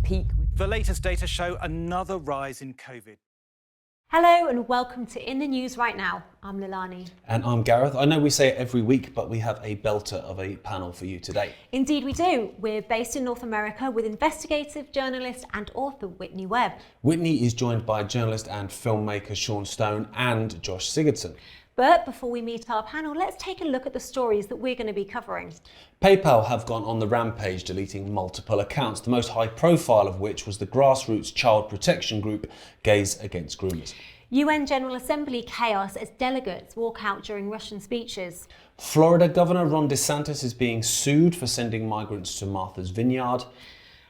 peak. The latest data show another rise in COVID. Hello and welcome to In the News Right Now. I'm Leilani. And I'm Gareth. I know we say it every week, but we have a belter of a panel for you today. Indeed we do. We're based in North America with investigative journalist and author Whitney Webb. Whitney is joined by journalist and filmmaker Sean Stone and Josh Sigurdson. But before we meet our panel, let's take a look at the stories that we're going to be covering. PayPal have gone on the rampage, deleting multiple accounts, the most high profile of which was the grassroots child protection group Gays Against Groomers. UN General Assembly chaos as delegates walk out during Russian speeches. Florida Governor Ron DeSantis is being sued for sending migrants to Martha's Vineyard.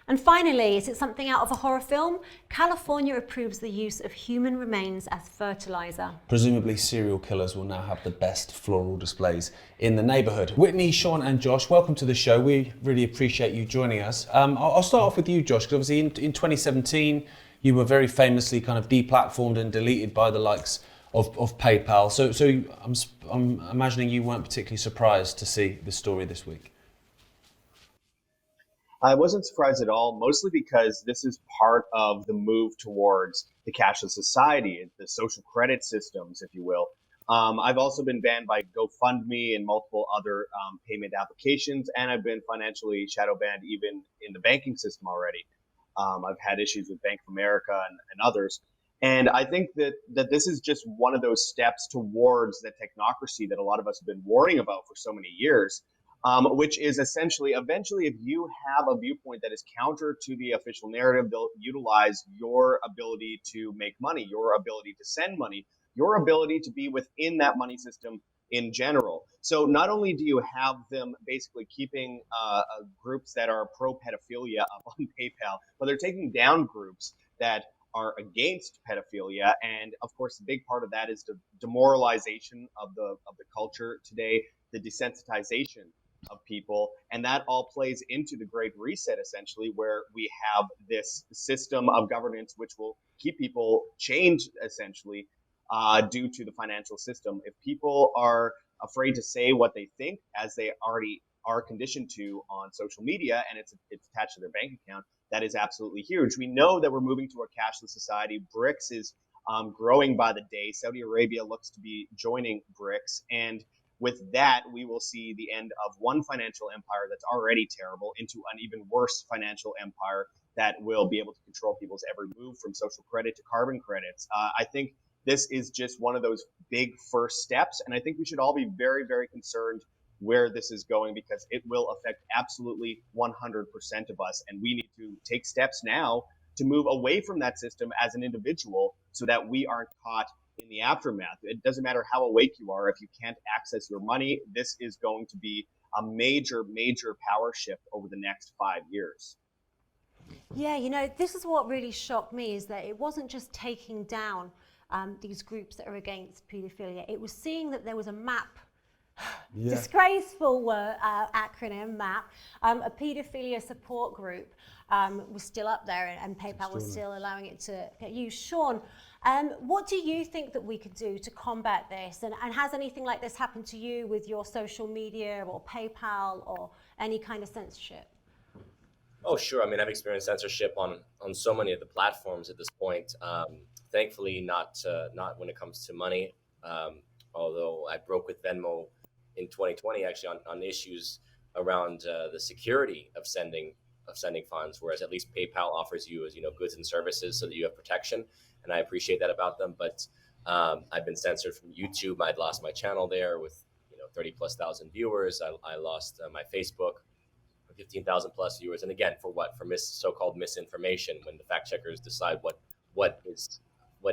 And finally, is it something out of a horror film? California approves the use of human remains as fertilizer. Presumably serial killers will now have the best floral displays in the neighbourhood. Whitney, Sean and Josh, welcome to the show. We really appreciate you joining us. I'll start off with you, Josh, because obviously in 2017, you were very famously kind of deplatformed and deleted by the likes of PayPal. So I'm imagining you weren't particularly surprised to see the story this week. I wasn't surprised at all, mostly because this is part of the move towards the cashless society, the social credit systems, if you will. I've also been banned by GoFundMe and multiple other payment applications, and I've been financially shadow banned even in the banking system already. I've had issues with Bank of America and others. And I think that this is just one of those steps towards the technocracy that a lot of us have been warning about for so many years. Which is essentially, eventually, if you have a viewpoint that is counter to the official narrative, they'll utilize your ability to make money, your ability to send money, your ability to be within that money system in general. So not only do you have them basically keeping groups that are pro-pedophilia up on PayPal, but they're taking down groups that are against pedophilia. And of course, the big part of that is the demoralization of the culture today, the desensitization of people, and that all plays into the Great Reset, essentially, where we have this system of governance which will keep people chained, essentially, due to the financial system. If people are afraid to say what they think, as they already are conditioned to on social media, and it's attached to their bank account, that is absolutely huge. We know that we're moving to a cashless society. BRICS is growing by the day. Saudi Arabia looks to be joining BRICS, and with that, we will see the end of one financial empire that's already terrible into an even worse financial empire that will be able to control people's every move, from social credit to carbon credits. I think this is just one of those big first steps, and I think we should all be very, very concerned where this is going, because it will affect absolutely 100% of us, and we need to take steps now to move away from that system as an individual so that we aren't caught in the aftermath. It doesn't matter how awake you are, if you can't access your money, this is going to be a major, major power shift over the next 5 years. Yeah, you know, this is what really shocked me, is that it wasn't just taking down these groups that are against paedophilia. It was seeing that there was a MAP, disgraceful acronym, MAP, a paedophilia support group was still up there, and PayPal was still allowing it to get used. Sean, what do you think that we could do to combat this? And has anything like this happened to you with your social media or PayPal or any kind of censorship? Oh, sure. I mean, I've experienced censorship on so many of the platforms at this point. Thankfully, not when it comes to money. Although I broke with Venmo in 2020, actually on issues around the security of sending funds, whereas at least PayPal offers you, as you know, goods and services so that you have protection, and I appreciate that about them. But I've been censored from YouTube. I'd lost my channel there with 30,000+ viewers. I lost my Facebook, 15,000+ viewers, and again, for what? For so-called misinformation. When the fact checkers decide what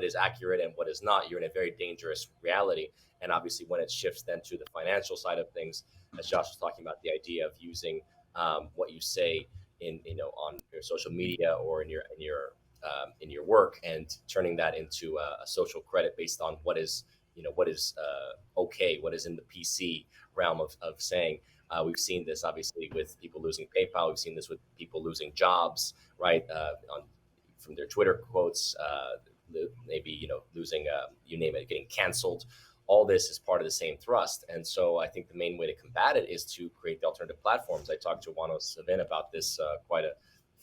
is accurate and what is not, you're in a very dangerous reality. And obviously, when it shifts then to the financial side of things, as Josh was talking about, the idea of using what you say on your social media or in your work, and turning that into a social credit based on what is okay, what is in the PC realm of saying. We've seen this obviously with people losing PayPal. We've seen this with people losing jobs, right? From their Twitter quotes, maybe losing, you name it, getting canceled. All this is part of the same thrust. And so I think the main way to combat it is to create the alternative platforms. I talked to Juanos Savin about this quite a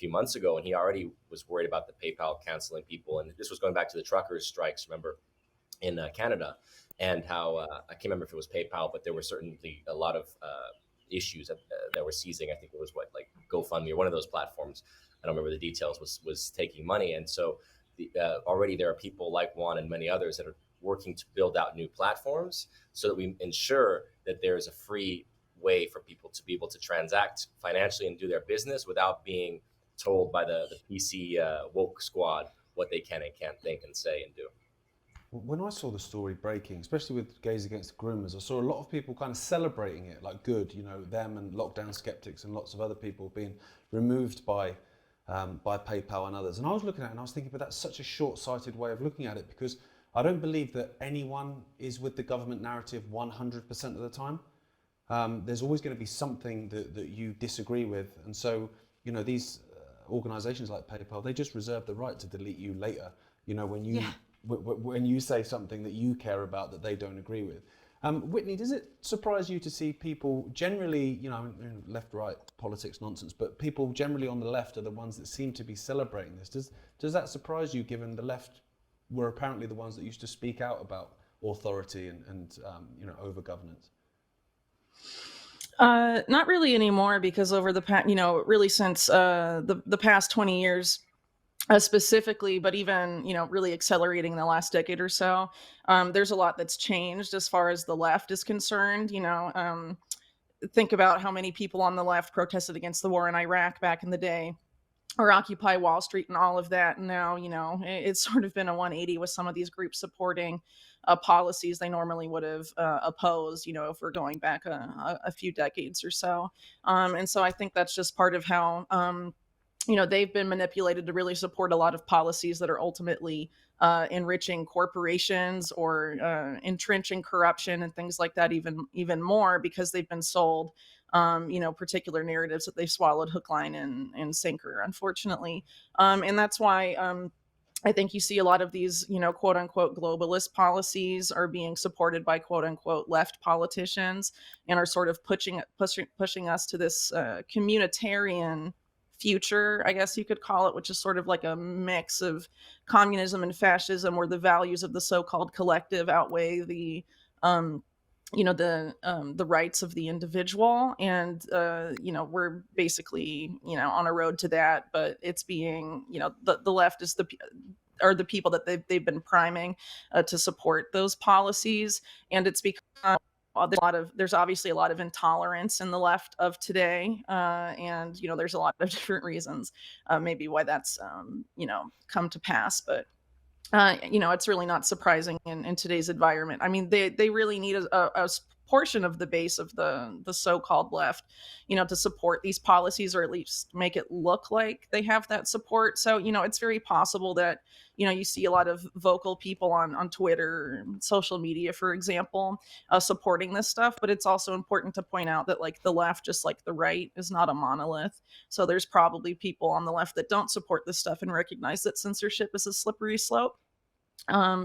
few months ago, and he already was worried about the PayPal canceling people. And this was going back to the truckers' strikes, remember, in Canada, and how I can't remember if it was PayPal, but there were certainly a lot of issues that were seizing. I think it was like GoFundMe or one of those platforms. I don't remember the details. Was taking money, and so already there are people like Juan and many others that are working to build out new platforms so that we ensure that there is a free way for people to be able to transact financially and do their business without being told by the PC woke squad what they can and can't think and say and do. When I saw the story breaking, especially with Gays Against Groomers, I saw a lot of people kind of celebrating it, like good, them and lockdown skeptics and lots of other people being removed by PayPal and others. And I was looking at it and I was thinking, but that's such a short-sighted way of looking at it, because I don't believe that anyone is with the government narrative 100% of the time. There's always going to be something that you disagree with. And so, these organizations like PayPal, they just reserve the right to delete you later, when you say something that you care about that they don't agree with. Whitney, does it surprise you to see people generally, left-right politics nonsense, but people generally on the left are the ones that seem to be celebrating this? Does that surprise you, given the left were apparently the ones that used to speak out about authority and over governance? Not really anymore, because over the past, really since the past 20 years, specifically, but even, really accelerating the last decade or so, there's a lot that's changed as far as the left is concerned. Think about how many people on the left protested against the war in Iraq back in the day, or Occupy Wall Street and all of that. And now, it's sort of been a 180 with some of these groups supporting policies they normally would have opposed, if we're going back a few decades or so. And so I think that's just part of how, they've been manipulated to really support a lot of policies that are ultimately enriching corporations or entrenching corruption and things like that even more, because they've been sold particular narratives that they've swallowed hook, line, and sinker, unfortunately. And that's why I think you see a lot of these, quote unquote globalist policies are being supported by quote unquote left politicians, and are sort of pushing us to this communitarian future, I guess you could call it, which is sort of like a mix of communism and fascism, where the values of the so-called collective outweigh the rights of the individual. And we're basically on a road to that, but it's being the left is the people that they've been priming to support those policies. And it's become there's obviously a lot of intolerance in the left of today, and there's a lot of different reasons maybe why that's come to pass, but it's really not surprising in today's environment. I mean, they really need a portion of the base of the so-called left, to support these policies, or at least make it look like they have that support. So, it's very possible that, you see a lot of vocal people on Twitter, social media, for example, supporting this stuff. But it's also important to point out that, like, the left, just like the right, is not a monolith. So there's probably people on the left that don't support this stuff and recognize that censorship is a slippery slope.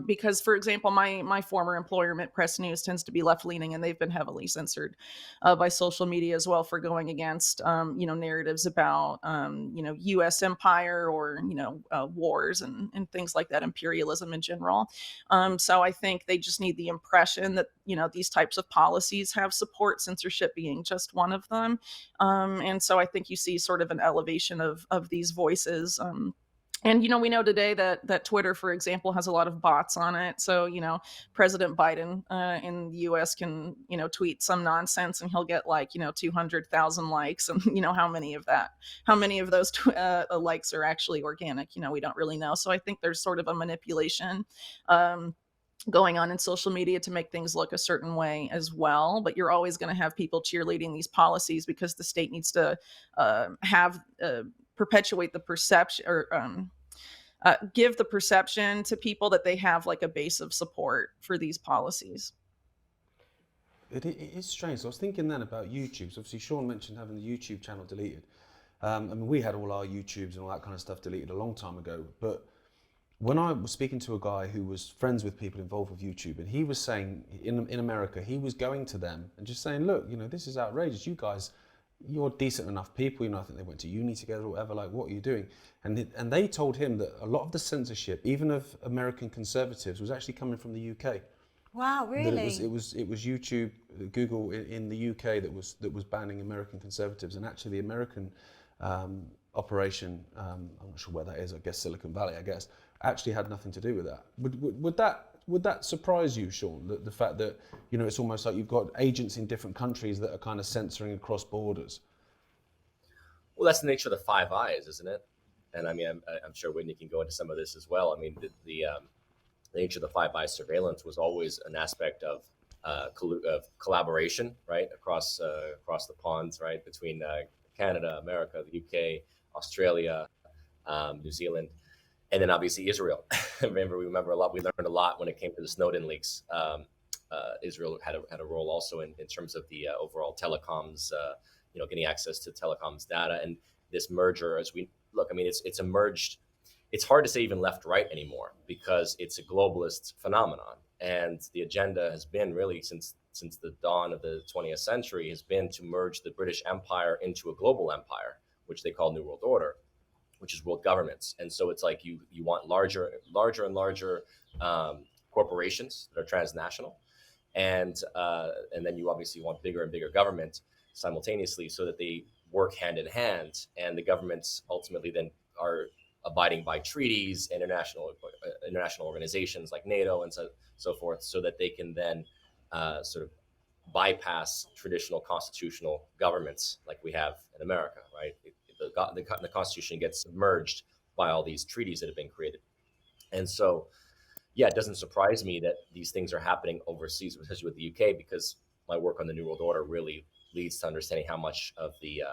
Because, for example, my former employer, Mint Press News, tends to be left-leaning, and they've been heavily censored by social media as well for going against, narratives about, U.S. empire, or, wars and things like that, imperialism in general. So I think they just need the impression that, these types of policies have support, censorship being just one of them. And so I think you see sort of an elevation of these voices. And, we know today that Twitter, for example, has a lot of bots on it. So, President Biden in the U.S. can, tweet some nonsense, and he'll get 200,000 likes. And, how many of those likes are actually organic? We don't really know. So I think there's sort of a manipulation going on in social media to make things look a certain way as well. But you're always going to have people cheerleading these policies, because the state needs to perpetuate the perception, or give the perception to people that they have a base of support for these policies. It is strange. So I was thinking then about YouTube. So obviously, Sean mentioned having the YouTube channel deleted. We had all our YouTubes and all that kind of stuff deleted a long time ago. But when I was speaking to a guy who was friends with people involved with YouTube, and he was saying in America, he was going to them and just saying, look, this is outrageous. You guys, you're decent enough people, I think they went to uni together or whatever, like, what are you doing? And they told him that a lot of the censorship, even of American conservatives, was actually coming from the UK. Wow, That really? it was YouTube, Google in the UK that was banning American conservatives, and actually the American operation, I'm not sure where that is, I guess Silicon Valley, I guess, actually had nothing to do with that. Would that surprise you, Sean, the fact that, it's almost like you've got agents in different countries that are kind of censoring across borders? Well, that's the nature of the Five Eyes, isn't it? And I mean, I'm sure Whitney can go into some of this as well. I mean, the nature of the Five Eyes surveillance was always an aspect of collaboration, right, across the ponds, right, between Canada, America, the UK, Australia, New Zealand, and then obviously Israel. We remember a lot. We learned a lot when it came to the Snowden leaks. Israel had a role also in terms of the overall telecoms, getting access to telecoms data, and this merger. As we look, I mean, it's emerged. It's hard to say even left-right anymore because it's a globalist phenomenon, and the agenda has been really since the dawn of the 20th century has been to merge the British Empire into a global empire, which they call New World Order, which is world governments. And so it's like you want larger and larger corporations that are transnational, and then you obviously want bigger and bigger government simultaneously, so that they work hand in hand, and the governments ultimately then are abiding by treaties, international organizations like NATO and so forth, so that they can then sort of bypass traditional constitutional governments like we have in America, right? The Constitution gets submerged by all these treaties that have been created. And so, yeah, it doesn't surprise me that these things are happening overseas, especially with the UK, because my work on the New World Order really leads to understanding how much of the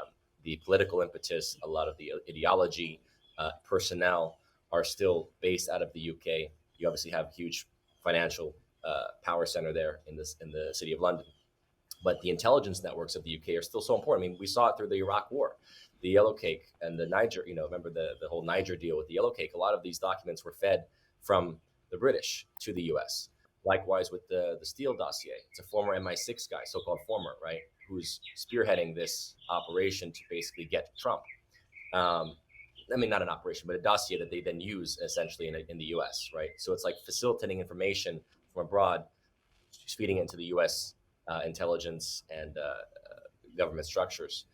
political impetus, a lot of the ideology, personnel are still based out of the UK. You obviously have a huge financial power center there in the city of London, but the intelligence networks of the UK are still so important. I mean, we saw it through the Iraq War, the Yellow Cake, and the Niger. Remember the whole Niger deal with the Yellow Cake. A lot of these documents were fed from the British to the US. Likewise with the Steele dossier. It's a former MI6 guy, so-called former, right, who's spearheading this operation to basically get Trump. I mean, not an operation, but a dossier that they then use essentially in the US, right? So it's like facilitating information from abroad, feeding it into the US intelligence and government structures.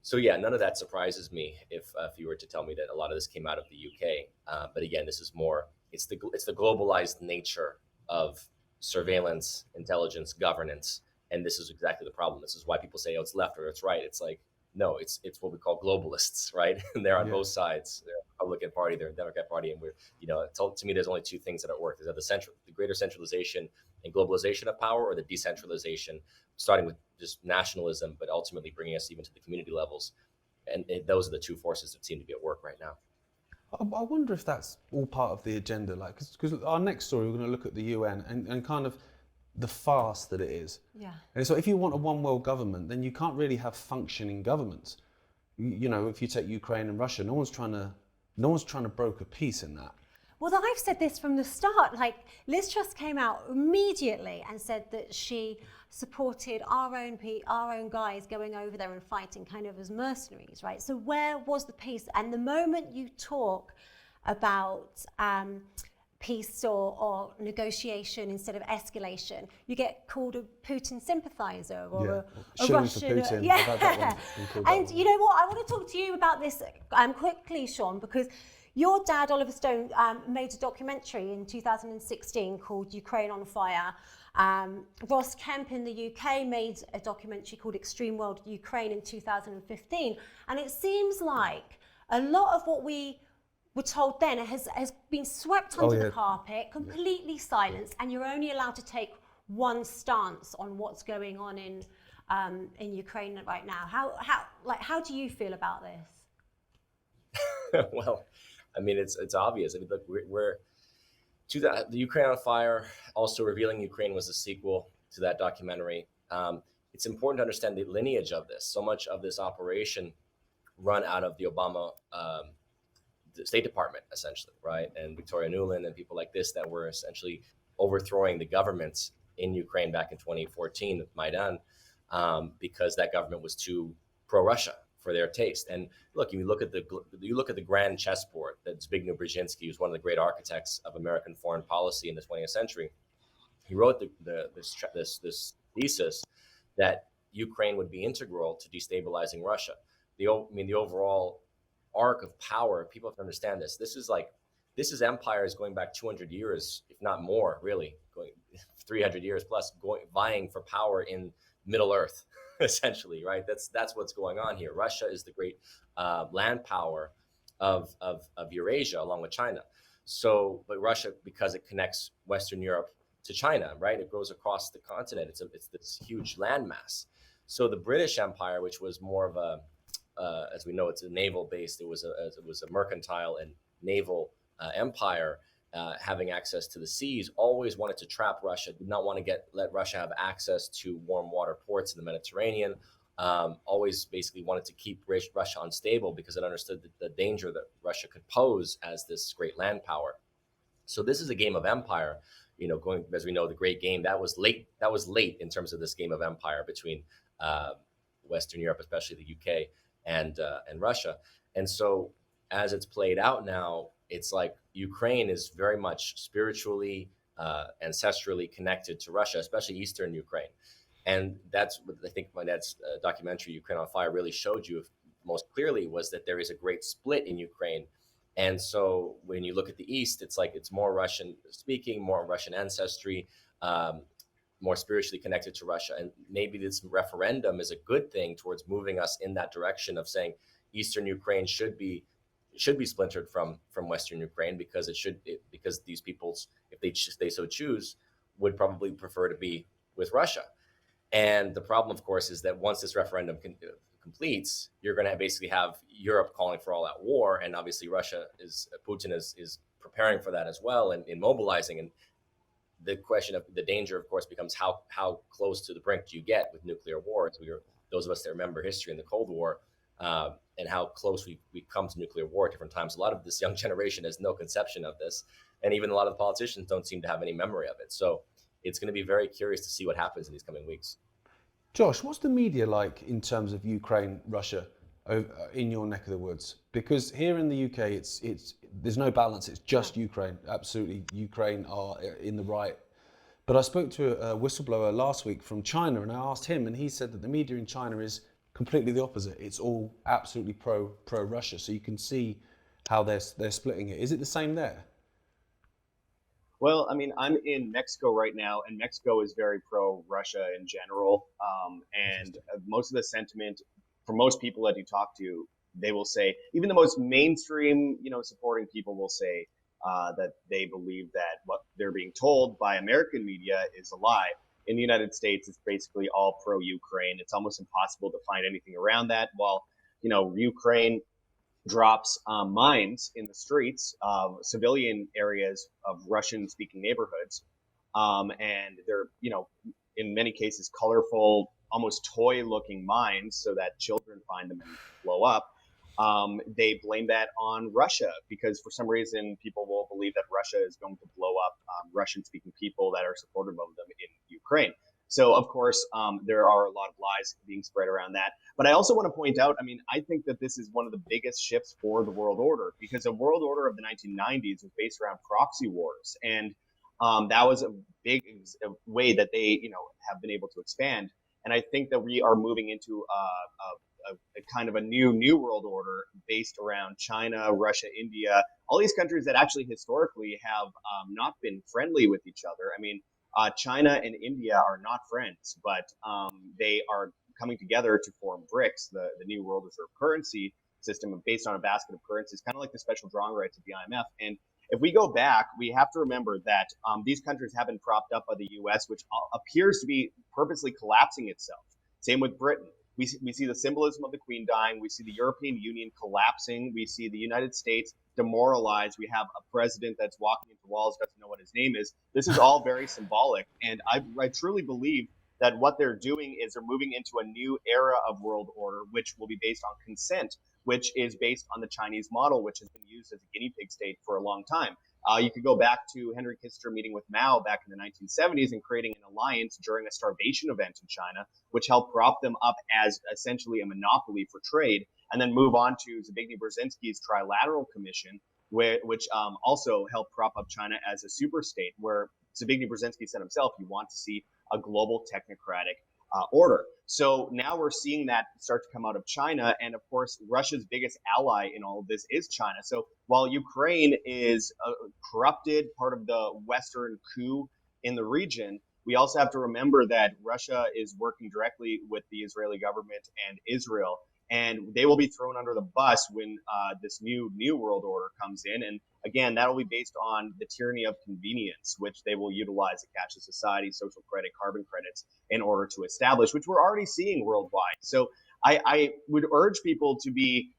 So yeah, none of that surprises me if you were to tell me that a lot of this came out of the UK. But again, this is more, it's the globalized nature of surveillance, intelligence, governance. And this is exactly the problem. This is why people say, oh, it's left or it's right. It's like, no, it's what we call globalists, right? And they're on both sides. They're a Republican Party, they're a Democrat Party, and we're, to me, there's only two things that are at work. There's the greater centralization and globalization of power, or the decentralization, starting with just nationalism, but ultimately bringing us even to the community levels. And those are the two forces that seem to be at work right now. I wonder if that's all part of the agenda, like, because our next story, we're going to look at the UN and kind of the farce that it is. Yeah. And so if you want a one world government, then you can't really have functioning governments. If you take Ukraine and Russia, no one's trying to broker peace in that. Well, I've said this from the start. Like, Liz Truss came out immediately and said that she supported our own guys going over there and fighting kind of as mercenaries, right? So where was the peace? And the moment you talk about peace or negotiation instead of escalation, you get called a Putin sympathizer or a Russian. For Putin. Yeah. And you know what? I want to talk to you about this quickly, Sean, because your dad, Oliver Stone, made a documentary in 2016 called Ukraine on Fire. Ross Kemp in the UK made a documentary called Extreme World Ukraine in 2015. And it seems like a lot of what we were told then has been swept under the carpet, completely silenced, and you're only allowed to take one stance on what's going on in Ukraine right now. How do you feel about this? Well, I mean, it's obvious. I mean, look, we're to the Ukraine on Fire, also Revealing Ukraine was a sequel to that documentary. It's important to understand the lineage of this. So much of this operation run out of the Obama the State Department, essentially, right? And Victoria Nuland and people like this that were essentially overthrowing the government in Ukraine back in 2014 with Maidan, because that government was too pro-Russia for their taste. And look, you look at the grand chessboard that Zbigniew Brzezinski, who's one of the great architects of American foreign policy in the 20th century. He wrote this thesis that Ukraine would be integral to destabilizing Russia. The overall arc of power. People have to understand this. This is empires going back 200 years, if not more, really, going 300 years plus, vying for power in Middle Earth, essentially, right? That's what's going on here. Russia is the great land power of Eurasia, along with China. So, but Russia, because it connects Western Europe to China, right? It goes across the continent. It's this huge landmass. So the British Empire, which was more of a, as we know, it's a naval based. It was a mercantile and naval empire, having access to the seas. Always wanted to trap Russia. Did not want to let Russia have access to warm water ports in the Mediterranean. Always basically wanted to keep Russia unstable because it understood the danger that Russia could pose as this great land power. So this is a game of empire. Going, as we know, the great game that was late in terms of this game of empire between Western Europe, especially the UK and Russia. And so as it's played out now, it's like Ukraine is very much spiritually, ancestrally connected to Russia, especially Eastern Ukraine. And that's what I think my dad's documentary, Ukraine on Fire, really showed you most clearly, was that there is a great split in Ukraine. And so when you look at the East, it's like it's more Russian speaking, more Russian ancestry, more spiritually connected to Russia. And maybe this referendum is a good thing towards moving us in that direction of saying Eastern Ukraine should be splintered from Western Ukraine, because because these peoples, if they so choose, would probably prefer to be with Russia. And the problem, of course, is that once this referendum completes, you're going to basically have Europe calling for all-out war, and obviously Putin is preparing for that as well and mobilizing. And the question of the danger, of course, becomes how close to the brink do you get with nuclear war? Those of us that remember history in the Cold War, and how close we come to nuclear war at different times. A lot of this young generation has no conception of this, and even a lot of the politicians don't seem to have any memory of it. So it's going to be very curious to see what happens in these coming weeks. Josh, what's the media like in terms of Ukraine, Russia, in your neck of the woods? Because here in the UK, it's there's no balance. It's just Ukraine. Absolutely, Ukraine are in the right. But I spoke to a whistleblower last week from China, and I asked him, and he said that the media in China is completely the opposite. It's all absolutely pro Russia. So you can see how they're splitting it. Is it the same there? Well, I mean, I'm in Mexico right now, and Mexico is very pro-Russia in general. And most of the sentiment for most people that you talk to, they will say, even the most mainstream, supporting people will say that they believe that what they're being told by American media is a lie. In the United States, it's basically all pro-Ukraine. It's almost impossible to find anything around that. While, Ukraine drops mines in the streets of civilian areas of Russian-speaking neighborhoods. And they're, in many cases, colorful, almost toy-looking mines so that children find them and blow up. They blame that on Russia because for some reason people will believe that Russia is going to blow up Russian-speaking people that are supportive of them in Ukraine. So, of course, there are a lot of lies being spread around that. But I also want to point out, I think that this is one of the biggest shifts for the world order, because the world order of the 1990s was based around proxy wars. And that was a big way that they, have been able to expand. And I think that we are moving into a kind of a new world order based around China, Russia, India, all these countries that actually historically have not been friendly with each other. China and India are not friends, but they are coming together to form BRICS, the new world reserve currency system based on a basket of currencies, kind of like the special drawing rights of the IMF. And if we go back, we have to remember that these countries have been propped up by the US, which appears to be purposely collapsing itself. Same with Britain. We see the symbolism of the Queen dying. We see the European Union collapsing. We see the United States demoralized. We have a president that's walking into walls, doesn't know what his name is. This is all very symbolic. And I truly believe that what they're doing is they're moving into a new era of world order, which will be based on consent, which is based on the Chinese model, which has been used as a guinea pig state for a long time. You could go back to Henry Kissinger meeting with Mao back in the 1970s and creating an alliance during a starvation event in China, which helped prop them up as essentially a monopoly for trade, and then move on to Zbigniew Brzezinski's Trilateral Commission, which also helped prop up China as a super state, where Zbigniew Brzezinski said himself, you want to see a global technocratic order. So now we're seeing that start to come out of China. And of course, Russia's biggest ally in all of this is China. So while Ukraine is a corrupted part of the Western coup in the region, we also have to remember that Russia is working directly with the Israeli government and Israel. And they will be thrown under the bus when this new world order comes in. And again, that will be based on the tyranny of convenience, which they will utilize a cashless society, social credit, carbon credits in order to establish, which we're already seeing worldwide. So I would urge people to be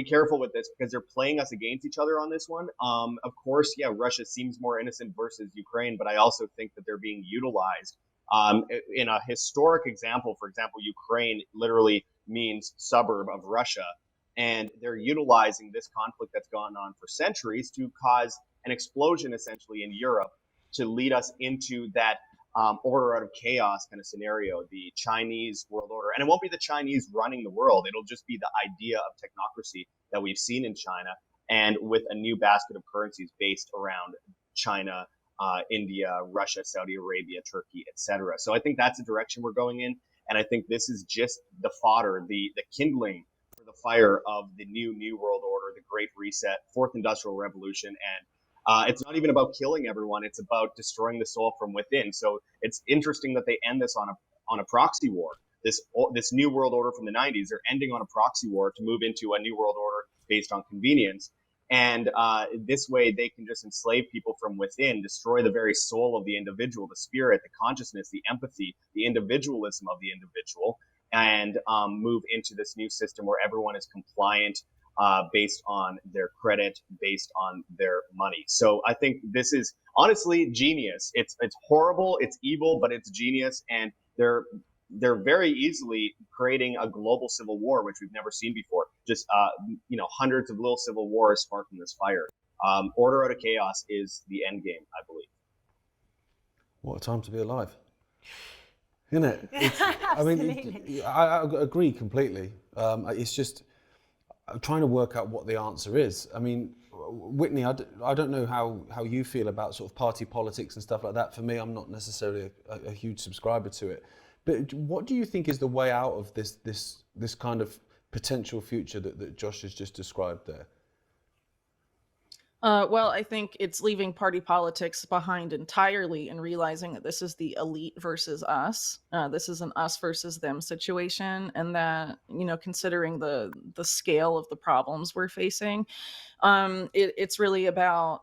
careful with this, because they're playing us against each other on this one. Of course, yeah, Russia seems more innocent versus Ukraine, but I also think that they're being utilized. In a historic example, for example, Ukraine literally means suburb of Russia, and they're utilizing this conflict that's gone on for centuries to cause an explosion essentially in Europe, to lead us into that order out of chaos kind of scenario, the Chinese world order. And it won't be the Chinese running the world. It'll just be the idea of technocracy that we've seen in China, and with a new basket of currencies based around China, India, Russia, Saudi Arabia, Turkey, etc. So I think that's the direction we're going in. And I think this is just the fodder, the kindling for the fire of the new world order, the Great Reset, Fourth Industrial Revolution. And it's not even about killing everyone. It's about destroying the soul from within. So it's interesting that they end this on a proxy war. This new world order from the 90s, they're ending on a proxy war to move into a new world order based on convenience. And this way they can just enslave people from within, destroy the very soul of the individual, the spirit, the consciousness, the empathy, the individualism of the individual, and move into this new system where everyone is compliant based on their credit, based on their money. So I think this is honestly genius. It's horrible, it's evil, but it's genius. And they're very easily creating a global civil war, which we've never seen before. Just hundreds of little civil wars sparking this fire. Order out of chaos is the end game, I believe. What a time to be alive, isn't it? I mean, I agree completely. It's just trying to work out what the answer is. I mean, Whitney, I don't know how you feel about sort of party politics and stuff like that. For me, I'm not necessarily a huge subscriber to it. But what do you think is the way out of this kind of potential future that Josh has just described there? Well, I think it's leaving party politics behind entirely and realizing that this is the elite versus us. This is an us versus them situation, and that, considering the scale of the problems we're facing, it's really about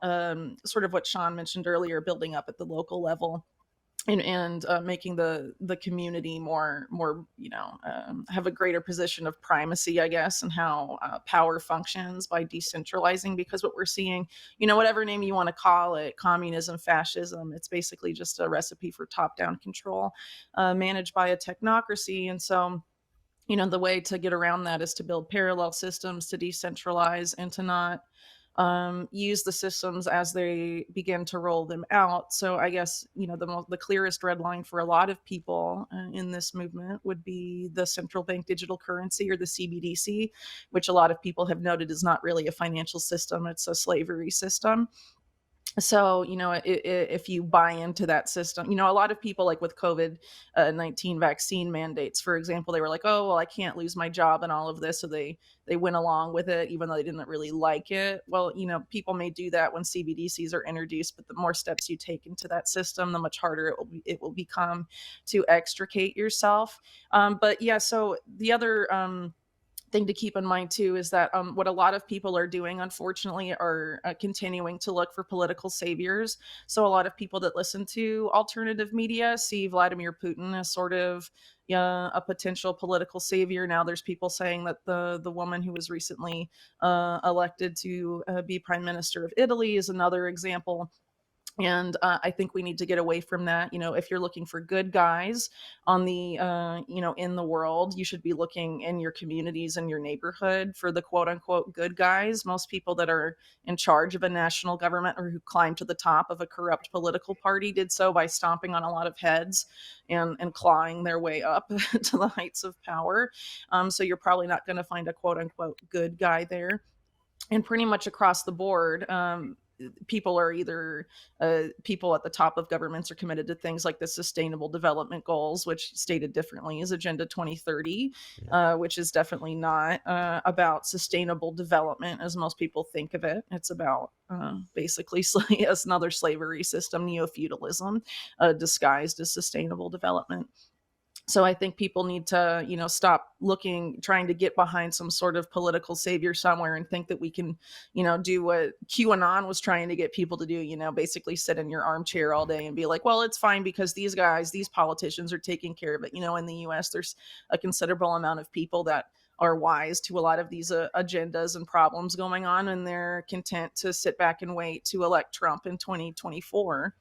sort of what Sean mentioned earlier, building up at the local level. And making the community more have a greater position of primacy, I guess, and how power functions by decentralizing. Because what we're seeing, whatever name you want to call it, communism, fascism, it's basically just a recipe for top-down control managed by a technocracy. And so, the way to get around that is to build parallel systems, to decentralize, and to not use the systems as they begin to roll them out. So I guess, the clearest red line for a lot of people in this movement would be the central bank digital currency, or the CBDC, which a lot of people have noted is not really a financial system. It's a slavery system. So, if you buy into that system, a lot of people, like with COVID-19 vaccine mandates, for example, they were like, oh, well, I can't lose my job and all of this. So they went along with it, even though they didn't really like it. Well, people may do that when CBDCs are introduced, but the more steps you take into that system, the much harder it will become to extricate yourself. But yeah, so the other thing to keep in mind too is that what a lot of people are doing, unfortunately, are continuing to look for political saviors. So a lot of people that listen to alternative media see Vladimir Putin as sort of a potential political savior. Now there's people saying that the woman who was recently elected to be prime minister of Italy is another example. And I think we need to get away from that. If you're looking for good guys on the, in the world, you should be looking in your communities and your neighborhood for the quote unquote good guys. Most people that are in charge of a national government or who climbed to the top of a corrupt political party did so by stomping on a lot of heads and clawing their way up to the heights of power. So you're probably not going to find a quote unquote good guy there. And pretty much across the board, people are either people at the top of governments are committed to things like the Sustainable Development Goals, which stated differently is Agenda 2030, which is definitely not about sustainable development as most people think of it. It's about basically another slavery system, neo-feudalism, disguised as sustainable development. So I think people need to, stop trying to get behind some sort of political savior somewhere and think that we can, do what QAnon was trying to get people to do, basically sit in your armchair all day and be like, well, it's fine because these politicians are taking care of it. In the US, there's a considerable amount of people that are wise to a lot of these agendas and problems going on, and they're content to sit back and wait to elect Trump in 2024.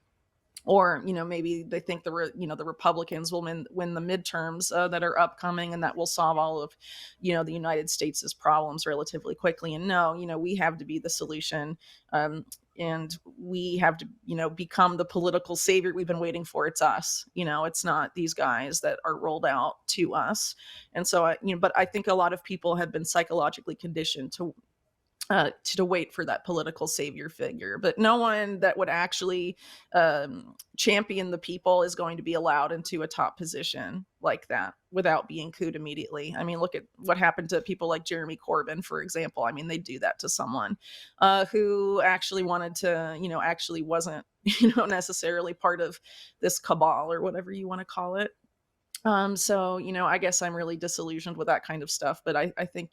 Or maybe they think the Republicans will win the midterms that are upcoming, and that will solve all of the United States' problems relatively quickly. And no, we have to be the solution, and we have to become the political savior we've been waiting for. It's us. It's not these guys that are rolled out to us. And so but I think a lot of people have been psychologically conditioned to wait for that political savior figure. But no one that would actually champion the people is going to be allowed into a top position like that without being cooed immediately. I mean, look at what happened to people like Jeremy Corbyn, for example. I mean, they do that to someone who actually wanted to, actually wasn't, necessarily part of this cabal or whatever you want to call it. So, I guess I'm really disillusioned with that kind of stuff, but I think,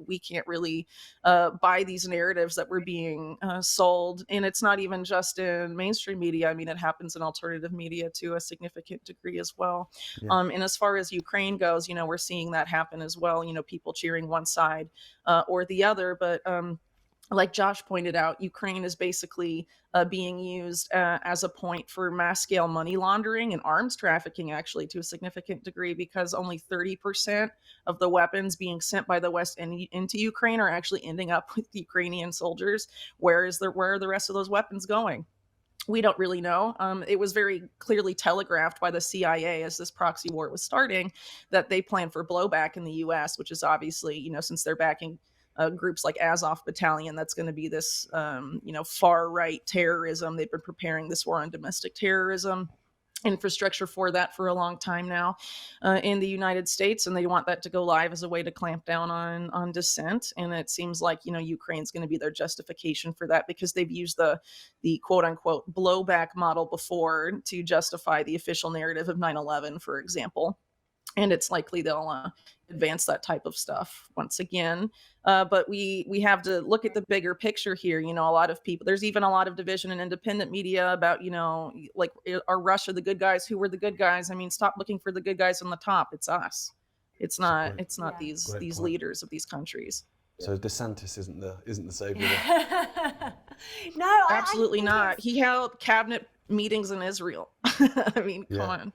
we can't really buy these narratives that we're being sold. And it's not even just in mainstream media. I mean, it happens in alternative media to a significant degree as well. Yeah. And as far as Ukraine goes, we're seeing that happen as well, people cheering one side or the other. But like Josh pointed out, Ukraine is basically being used as a point for mass scale money laundering and arms trafficking, actually, to a significant degree, because only 30% of the weapons being sent by the West into Ukraine are actually ending up with Ukrainian soldiers. Where are the rest of those weapons going? We don't really know. It was very clearly telegraphed by the CIA as this proxy war was starting that they plan for blowback in the US, which is obviously, since they're backing groups like Azov Battalion, that's going to be this, far right terrorism. They've been preparing this war on domestic terrorism infrastructure for that for a long time now in the United States, and they want that to go live as a way to clamp down on dissent. And it seems like Ukraine's going to be their justification for that, because they've used the quote unquote blowback model before to justify the official narrative of 9/11, for example. And it's likely they'll advance that type of stuff once again. But we have to look at the bigger picture here. A lot of people, there's even a lot of division in independent media about, like, are Russia the good guys? Who were the good guys? I mean, stop looking for the good guys on the top. It's us. It's not Yeah. these Great point. leaders of these countries. So DeSantis isn't the savior. No, Absolutely I think not. it's- He held cabinet meetings in Israel. I mean, come on.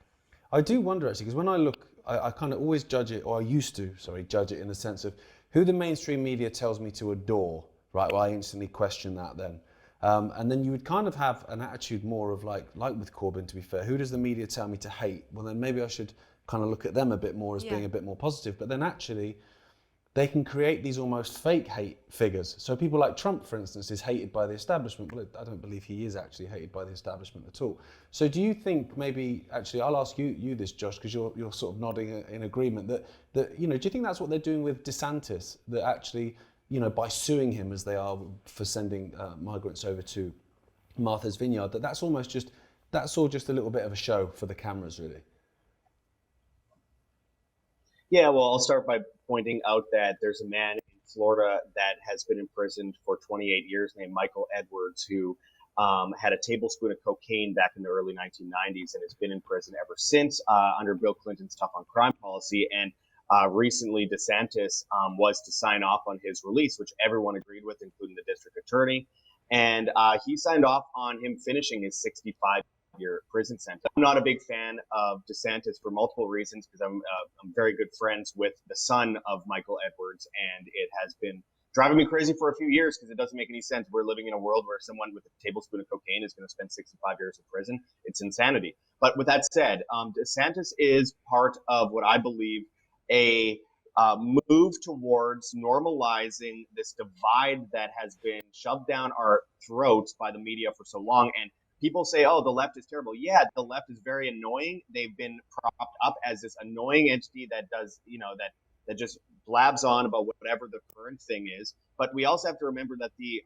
I do wonder, actually, because when I look, I kind of always judge it, or I used to, judge it in the sense of who the mainstream media tells me to adore, right? Well, I instantly question that then. And then you would kind of have an attitude more of like with Corbyn, to be fair, who does the media tell me to hate? Well, then maybe I should kind of look at them a bit more as being a bit more positive. But then actually, they can create these almost fake hate figures. So people like Trump, for instance, is hated by the establishment. Well, I don't believe he is actually hated by the establishment at all. So do you think maybe, actually, I'll ask you this, Josh, because you're sort of nodding in agreement, that do you think that's what they're doing with DeSantis? That actually, by suing him as they are for sending migrants over to Martha's Vineyard, that's all just a little bit of a show for the cameras, really? Yeah, well, I'll start by pointing out that there's a man in Florida that has been imprisoned for 28 years named Michael Edwards, who had a tablespoon of cocaine back in the early 1990s and has been in prison ever since under Bill Clinton's tough on crime policy. And recently, DeSantis was to sign off on his release, which everyone agreed with, including the district attorney. and he signed off on him finishing his 65-year prison sentence. I'm not a big fan of DeSantis for multiple reasons, because I'm very good friends with the son of Michael Edwards, and it has been driving me crazy for a few years because it doesn't make any sense. We're living in a world where someone with a tablespoon of cocaine is going to spend 65 years in prison. It's insanity. But with that said, DeSantis is part of what I believe a move towards normalizing this divide that has been shoved down our throats by the media for so long. And people say, oh, the left is terrible. Yeah, the left is very annoying. They've been propped up as this annoying entity that does, that just blabs on about whatever the current thing is. But we also have to remember that the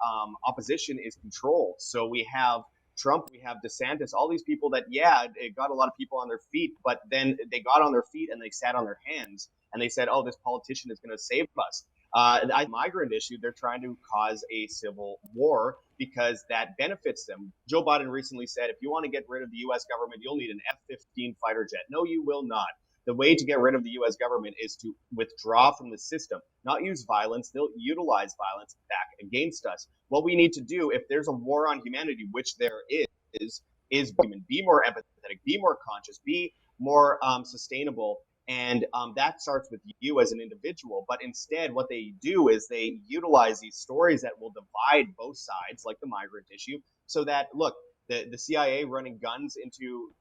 opposition is controlled. So we have Trump, we have DeSantis, all these people that, yeah, it got a lot of people on their feet, but then they got on their feet and they sat on their hands and they said, oh, this politician is going to save us. The migrant issue, they're trying to cause a civil war because that benefits them. Joe Biden recently said, if you want to get rid of the U.S. government, you'll need an F-15 fighter jet. No, you will not. The way to get rid of the U.S. government is to withdraw from the system, not use violence. They'll utilize violence back against us. What we need to do, if there's a war on humanity, which there is be more empathetic, be more conscious, be more sustainable. And that starts with you as an individual. But instead, what they do is they utilize these stories that will divide both sides, like the migrant issue, so that, look, the CIA running guns into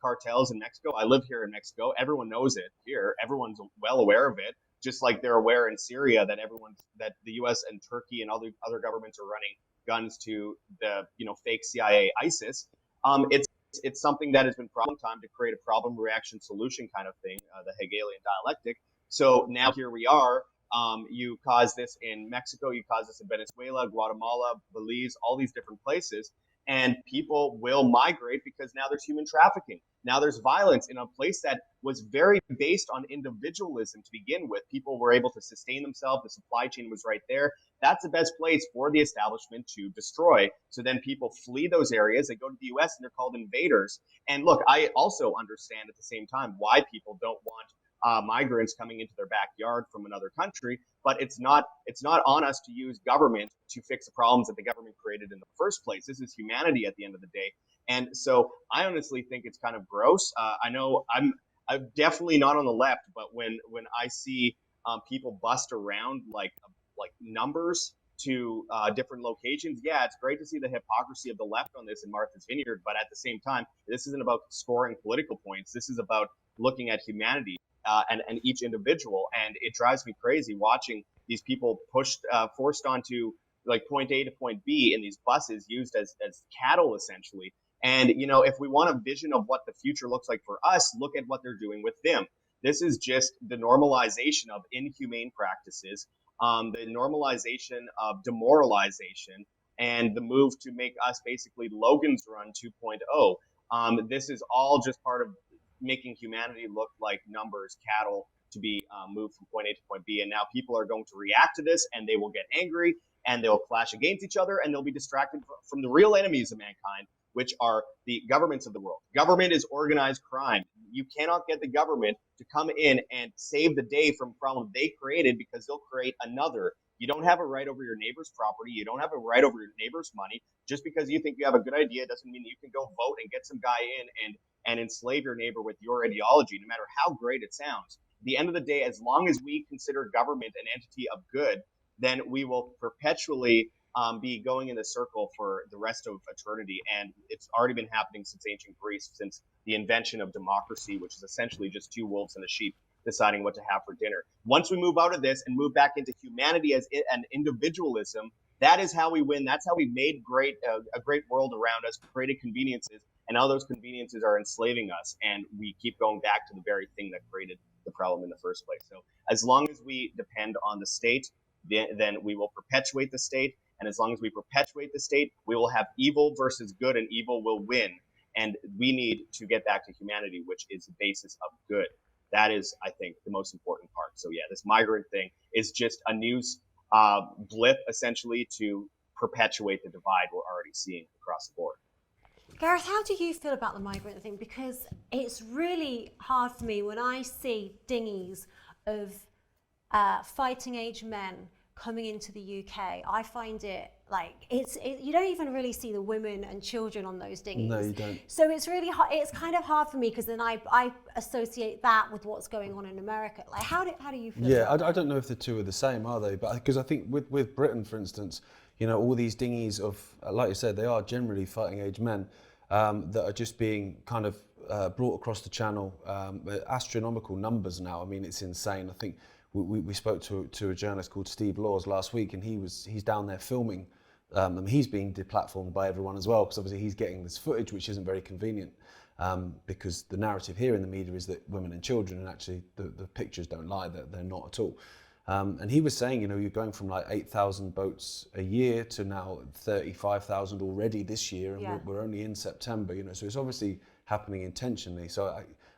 cartels in Mexico. I live here in Mexico. Everyone knows it here. Everyone's well aware of it, just like they're aware in Syria that the U.S. and Turkey and other governments are running guns to the fake CIA ISIS. It's something that has been for a long time to create a problem reaction solution kind of thing, the Hegelian dialectic. So now here we are. You cause this in Mexico, you cause this in Venezuela, Guatemala, Belize, all these different places. And people will migrate because now there's human trafficking. Now there's violence in a place that was very based on individualism to begin with. People were able to sustain themselves. The supply chain was right there. That's the best place for the establishment to destroy. So then people flee those areas. They go to the U.S. and they're called invaders. And look, I also understand at the same time why people don't want migrants coming into their backyard from another country, but it's not on us to use government to fix the problems that the government created in the first place. This is humanity at the end of the day. And so I honestly think it's kind of gross. I know I'm definitely not on the left, but when I see people bust around like numbers to different locations, yeah, it's great to see the hypocrisy of the left on this in Martha's Vineyard. But at the same time, this isn't about scoring political points. This is about looking at humanity. And each individual, and it drives me crazy watching these people forced onto like point A to point B in these buses used as cattle essentially. And if we want a vision of what the future looks like for us, look at what they're doing with them. This is just the normalization of inhumane practices, the normalization of demoralization, and the move to make us basically Logan's Run 2.0. This is all just part of making humanity look like numbers, cattle, to be moved from point A to point B. And now people are going to react to this, and they will get angry, and they'll clash against each other, and they'll be distracted from the real enemies of mankind, which are the governments of the world. Government is organized crime. You cannot get the government to come in and save the day from a problem they created, because they'll create another. You don't have a right over your neighbor's property. You don't have a right over your neighbor's money. Just because you think you have a good idea doesn't mean you can go vote and get some guy in and enslave your neighbor with your ideology, no matter how great it sounds. At the end of the day, as long as we consider government an entity of good, then we will perpetually be going in the circle for the rest of eternity. And it's already been happening since ancient Greece, since the invention of democracy, which is essentially just two wolves and a sheep deciding what to have for dinner. Once we move out of this and move back into humanity as an individualism, that is how we win. That's how we made a great world around us, created conveniences, and all those conveniences are enslaving us. And we keep going back to the very thing that created the problem in the first place. So as long as we depend on the state, then we will perpetuate the state. And as long as we perpetuate the state, we will have evil versus good, and evil will win. And we need to get back to humanity, which is the basis of good. That is, I think, the most important part. So yeah, this migrant thing is just a news blip, essentially, to perpetuate the divide we're already seeing across the board. Gareth, how do you feel about the migrant thing? Because it's really hard for me when I see dinghies of fighting age men coming into the UK, I find it like you don't even really see the women and children on those dinghies. No, you don't. So it's really hard. It's kind of hard for me because then I associate that with what's going on in America. Like how do you feel? Yeah, I don't know if the two are the same, are they? But because I think with Britain, for instance, you know, all these dinghies of, like you said, they are generally fighting age men that are just being kind of brought across the channel. Astronomical numbers now. I mean, it's insane. I think we spoke to a journalist called Steve Laws last week, and he's down there filming. And he's being deplatformed by everyone as well, because obviously he's getting this footage, which isn't very convenient, because the narrative here in the media is that women and children, and actually the pictures don't lie, that they're not at all. And he was saying, you know, you're going from like 8,000 boats a year to now 35,000 already this year, and we're only in September, you know, so it's obviously happening intentionally. So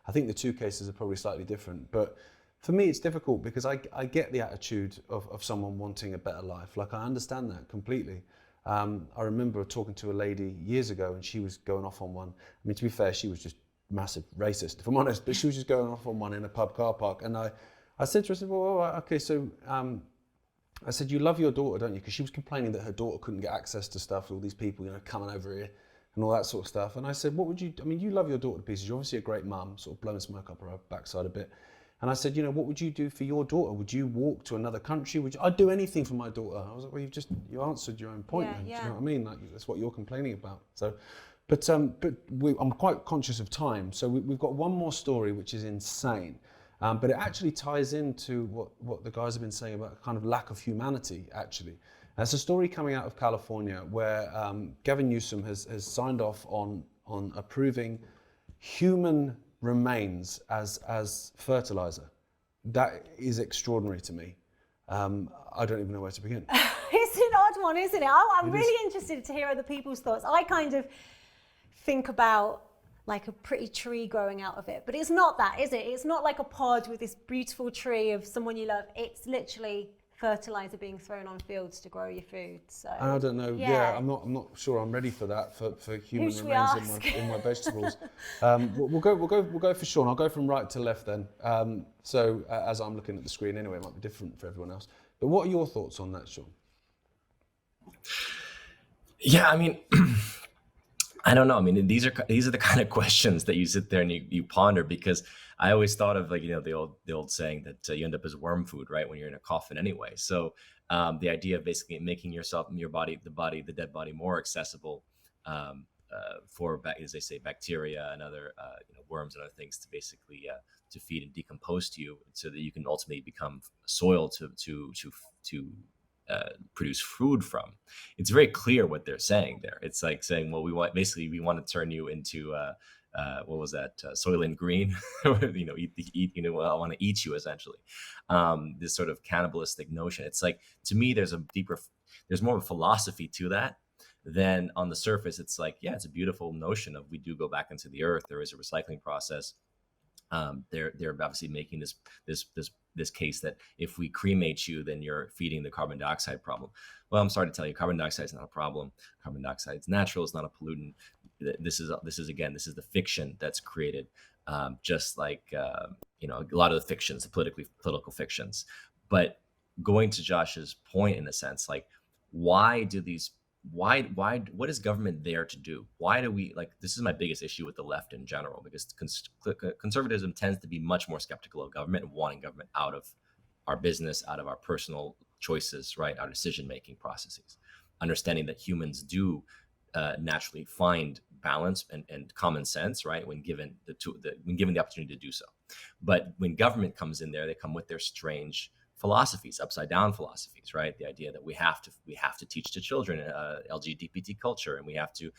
I think the two cases are probably slightly different, but for me, it's difficult because I get the attitude of someone wanting a better life. Like, I understand that completely. I remember talking to a lady years ago, and she was going off on one. I mean, to be fair, she was just massive racist, if I'm honest, but she was just going off on one in a pub car park. And I said to her, I said, well, okay, so I said, you love your daughter, don't you? Because she was complaining that her daughter couldn't get access to stuff, all these people, you know, coming over here and all that sort of stuff. And I said, what would you, I mean, you love your daughter to pieces. You're obviously a great mum, sort of blowing smoke up her backside a bit. And I said, you know, what would you do for your daughter? Would you walk to another country? I'd do anything for my daughter. I was like, well, you answered your own point then. Do you know what I mean? Like, that's what you're complaining about. So, but I'm quite conscious of time. So we've got one more story, which is insane. But it actually ties into what the guys have been saying about kind of lack of humanity, actually. And it's a story coming out of California where Gavin Newsom has signed off on approving human remains as fertilizer. That is extraordinary to me. I don't even know where to begin. It's an odd one, isn't it? I'm really interested to hear other people's thoughts. I kind of think about like a pretty tree growing out of it, but it's not that, is it? It's not like a pod with this beautiful tree of someone you love. It's literally fertilizer being thrown on fields to grow your food. So I don't know. Yeah, I'm not sure I'm ready for that for human remains in my vegetables. We'll go for Sean. I'll go from right to left then. So as I'm looking at the screen anyway, it might be different for everyone else. But what are your thoughts on that, Sean? Yeah, I mean, I don't know. I mean, these are the kind of questions that you sit there and you ponder, because I always thought of, like, you know, the old saying that you end up as worm food, right, when you're in a coffin anyway. So the idea of basically making yourself and your body, the dead body, more accessible for, as they say, bacteria and other worms and other things to basically to feed and decompose to you, so that you can ultimately become soil to produce food from. It's very clear what they're saying there. It's like saying, well, we want to turn you into what was that, Soylent Green? I want to eat you, essentially. This sort of cannibalistic notion. It's like, to me, there's more of a philosophy to that than on the surface. It's like, yeah, it's a beautiful notion of, we do go back into the earth. There is a recycling process. They're obviously making this case that if we cremate you, then you're feeding the carbon dioxide problem. Well, I'm sorry to tell you, carbon dioxide is not a problem. Carbon dioxide is natural. It's not a pollutant. This is the fiction that's created, just like a lot of the fictions, the political fictions. But going to Josh's point, in a sense, like, what is government there to do? Why do we, like, this is my biggest issue with the left in general, because conservatism tends to be much more skeptical of government and wanting government out of our business, out of our personal choices, right? Our decision-making processes, understanding that humans do naturally find balance and common sense, right? When given the opportunity to do so. But when government comes in there, they come with their strange philosophies, upside down philosophies, right? The idea that we have to teach to children LGBT culture, and we have to,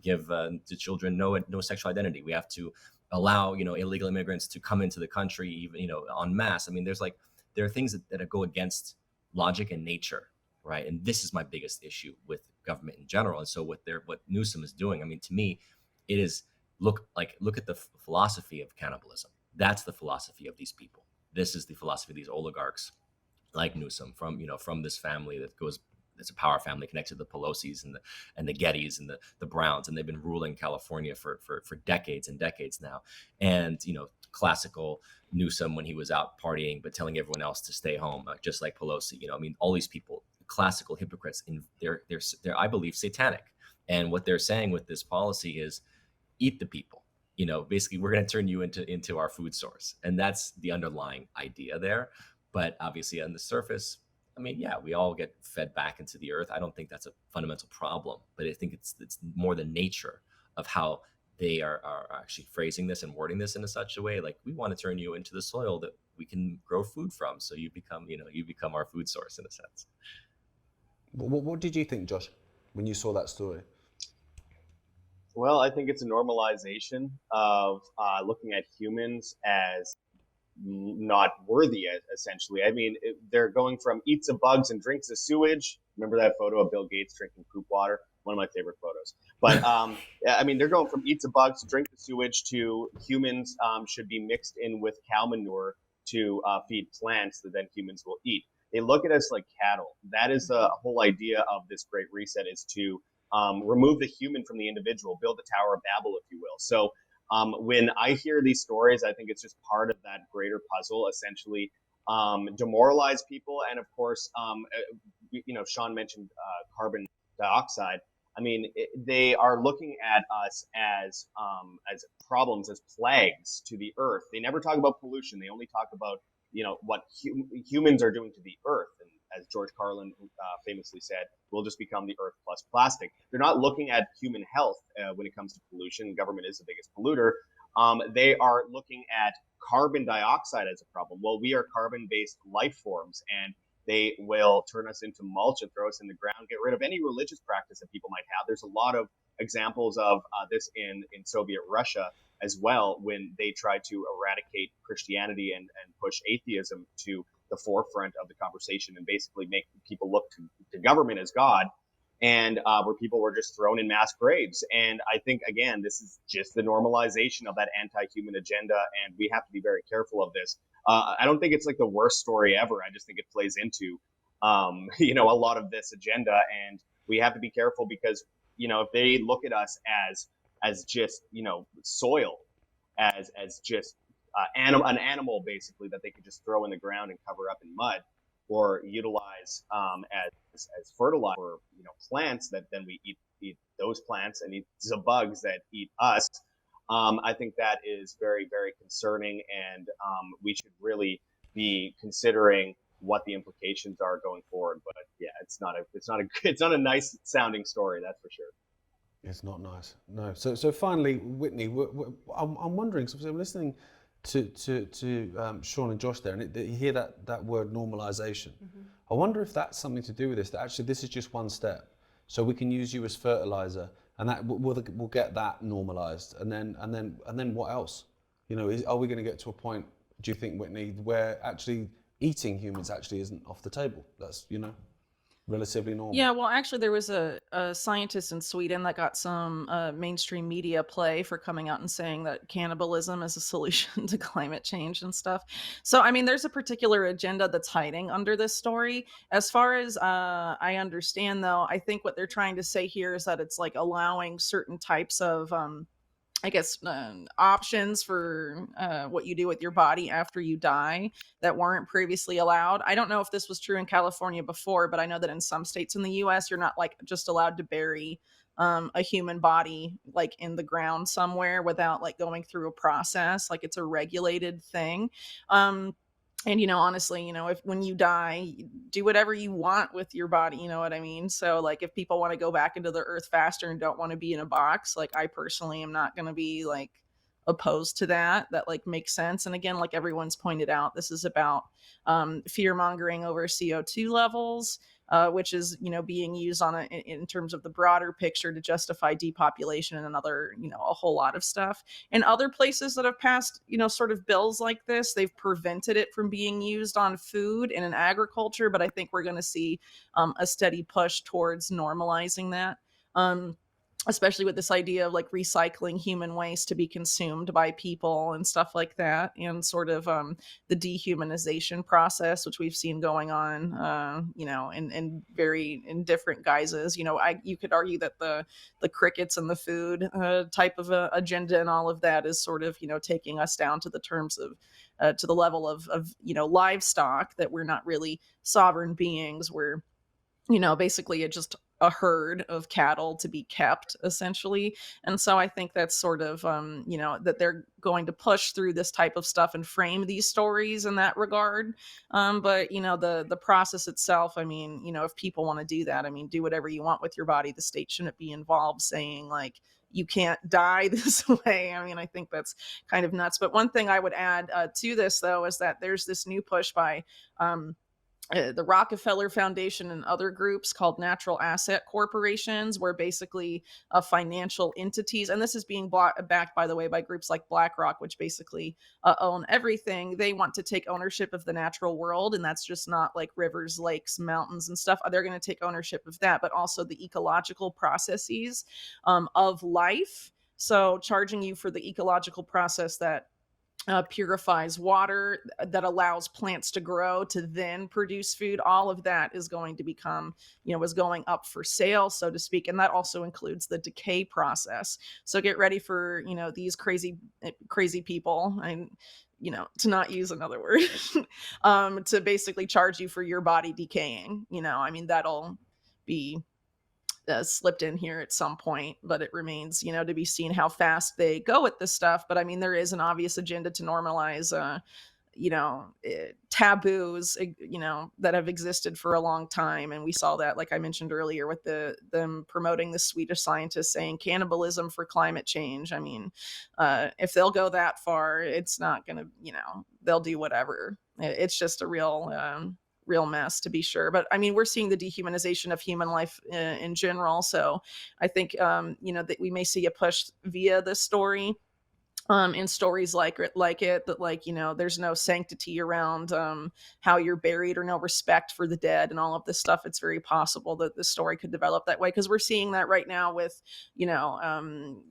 give to children no sexual identity. We have to allow, illegal immigrants to come into the country, even, en masse. I mean, there are things that go against logic and nature, right? And this is my biggest issue with government in general. And so what Newsom is doing, I mean, to me, it is look at the philosophy of cannibalism. That's the philosophy of these people. This is the philosophy of these oligarchs like Newsom, from this family it's a power family connected to the Pelosi's and the Gettys and the Browns, and they've been ruling California for decades and decades now. And classical Newsom when he was out partying, but telling everyone else to stay home, just like Pelosi. I mean, all these people, classical hypocrites, and they're I believe satanic. And what they're saying with this policy is eat the people. Basically, we're going to turn you into our food source, and that's the underlying idea there. But obviously, on the surface, I mean, yeah, we all get fed back into the earth. I don't think that's a fundamental problem, but I think it's more the nature of how they are actually phrasing this and wording this in such a way, like, we want to turn you into the soil that we can grow food from, so you become our food source in a sense. What did you think, Josh, when you saw that story? Well, I think it's a normalization of looking at humans as not worthy, essentially. I mean, they're going from eats the bugs and drinks the sewage. Remember that photo of Bill Gates drinking poop water? One of my favorite photos. But I mean, they're going from eats the bugs, drink the sewage, to humans should be mixed in with cow manure to feed plants that then humans will eat. They look at us like cattle. That is the whole idea of this Great Reset, is to remove the human from the individual, build the Tower of Babel, if you will. So when I hear these stories, I think it's just part of that greater puzzle, essentially demoralize people. And of course, Sean mentioned carbon dioxide. I mean, they are looking at us as problems, as plagues to the earth. They never talk about pollution. They only talk about, what humans are doing to the earth. And as George Carlin famously said, we'll just become the earth plus plastic. They're not looking at human health when it comes to pollution. Government is the biggest polluter. They are looking at carbon dioxide as a problem. Well, we are carbon-based life forms, and they will turn us into mulch and throw us in the ground, get rid of any religious practice that people might have. There's a lot of examples of this in Soviet Russia as well, when they tried to eradicate Christianity and push atheism to the forefront of the conversation and basically make people look to government as God, and where people were just thrown in mass graves. And I think, again, this is just the normalization of that anti-human agenda, and we have to be very careful of this. I don't think it's like the worst story ever. I just think it plays into, a lot of this agenda, and we have to be careful because, if they look at us as just, soil, as just an animal basically that they could just throw in the ground and cover up in mud, or utilize as fertilizer for plants that then we eat those plants and eat the bugs that eat us. I think that is very, very concerning, and we should really be considering what the implications are going forward. But yeah, it's not a nice sounding story, that's for sure. It's not nice. No. So finally, Whitney, I'm wondering, so I'm listening to Sean and Josh there, and you hear that word normalization. Mm-hmm. I wonder if that's something to do with this, that actually this is just one step. So we can use you as fertilizer, and that we'll get that normalized. And then what else? Are we going to get to a point, do you think, Whitney, where actually eating humans actually isn't off the table? That's, relatively normal. Yeah, well, actually, there was a scientist in Sweden that got some mainstream media play for coming out and saying that cannibalism is a solution to climate change and stuff. So, I mean, there's a particular agenda that's hiding under this story. As far as I understand, though, I think what they're trying to say here is that it's like allowing certain types of options for what you do with your body after you die that weren't previously allowed. I don't know if this was true in California before, but I know that in some states in the US, you're not like just allowed to bury a human body like in the ground somewhere without like going through a process. Like it's a regulated thing. And, honestly, if when you die, do whatever you want with your body, you know what I mean? So like if people want to go back into the earth faster and don't want to be in a box, like I personally am not going to be like opposed to that. That like makes sense. And again, like everyone's pointed out, this is about fear mongering over CO2 levels, which is, being used in terms of the broader picture to justify depopulation and another, a whole lot of stuff. In other places that have passed, sort of bills like this, they've prevented it from being used on food and in agriculture. But I think we're going to see a steady push towards normalizing that. especially with this idea of like recycling human waste to be consumed by people and stuff like that, and sort of the dehumanization process, which we've seen going on, in different guises. You could argue that the crickets and the food type of agenda and all of that is sort of taking us down to the terms of to the level of livestock, that we're not really sovereign beings. We're basically just a herd of cattle to be kept, essentially. And so I think that's sort of, that they're going to push through this type of stuff and frame these stories in that regard. But, the process itself, I mean, if people want to do that, I mean, do whatever you want with your body. The state shouldn't be involved saying, like, you can't die this way. I mean, I think that's kind of nuts. But one thing I would add to this, though, is that there's this new push by the Rockefeller Foundation and other groups called natural asset corporations, where basically financial entities, and this is being backed, by the way, by groups like BlackRock, which basically own everything. They want to take ownership of the natural world, and that's just not like rivers, lakes, mountains, and stuff. They're going to take ownership of that, but also the ecological processes of life. So charging you for the ecological process that purifies water, that allows plants to grow to then produce food. All of that is going to become, is going up for sale, so to speak. And that also includes the decay process. So get ready for, these crazy people, and, to not use another word, to basically charge you for your body decaying. I mean, that'll be slipped in here at some point, but it remains, to be seen how fast they go with this stuff. But I mean, there is an obvious agenda to normalize, taboos, that have existed for a long time. And we saw that, like I mentioned earlier, with them promoting the Swedish scientists saying cannibalism for climate change. I mean, if they'll go that far, it's not going to, they'll do whatever. It's just a real mess, to be sure. But I mean, we're seeing the dehumanization of human life in general. So I think, that we may see a push via this story, in stories like it, that, like, there's no sanctity around how you're buried, or no respect for the dead and all of this stuff. It's very possible that the story could develop that way, because we're seeing that right now with,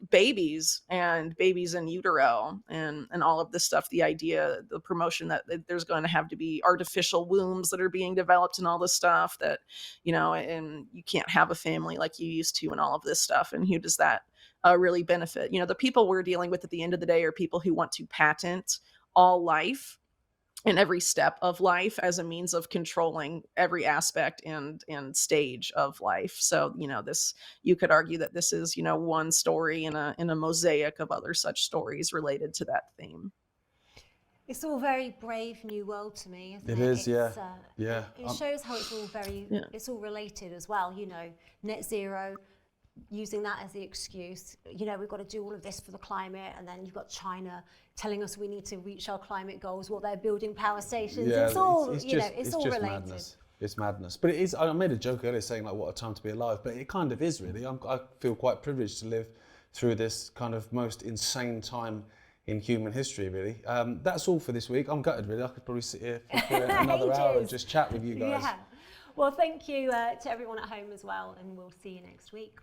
babies in utero and all of this stuff. The idea, the promotion that there's going to have to be artificial wombs that are being developed and all this stuff, that, and you can't have a family like you used to and all of this stuff. And who does that really benefit? The people we're dealing with at the end of the day are people who want to patent all life and every step of life as a means of controlling every aspect and stage of life. So, you could argue that this is, one story in a mosaic of other such stories related to that theme. It's all very brave new world to me, isn't it? It is, yeah. It shows how it's all it's all related as well, net zero, using that as the excuse. We've got to do all of this for the climate, and then you've got China telling us we need to reach our climate goals while they're building power stations. Yeah, it's all, it's all just related. Madness. It's madness. But it is, I made a joke earlier saying, like, what a time to be alive, but it kind of is, really. I feel quite privileged to live through this kind of most insane time in human history, really. That's all for this week. I'm gutted, really. I could probably sit here for another hour and just chat with you guys. Yeah. Well, thank you to everyone at home as well, and we'll see you next week.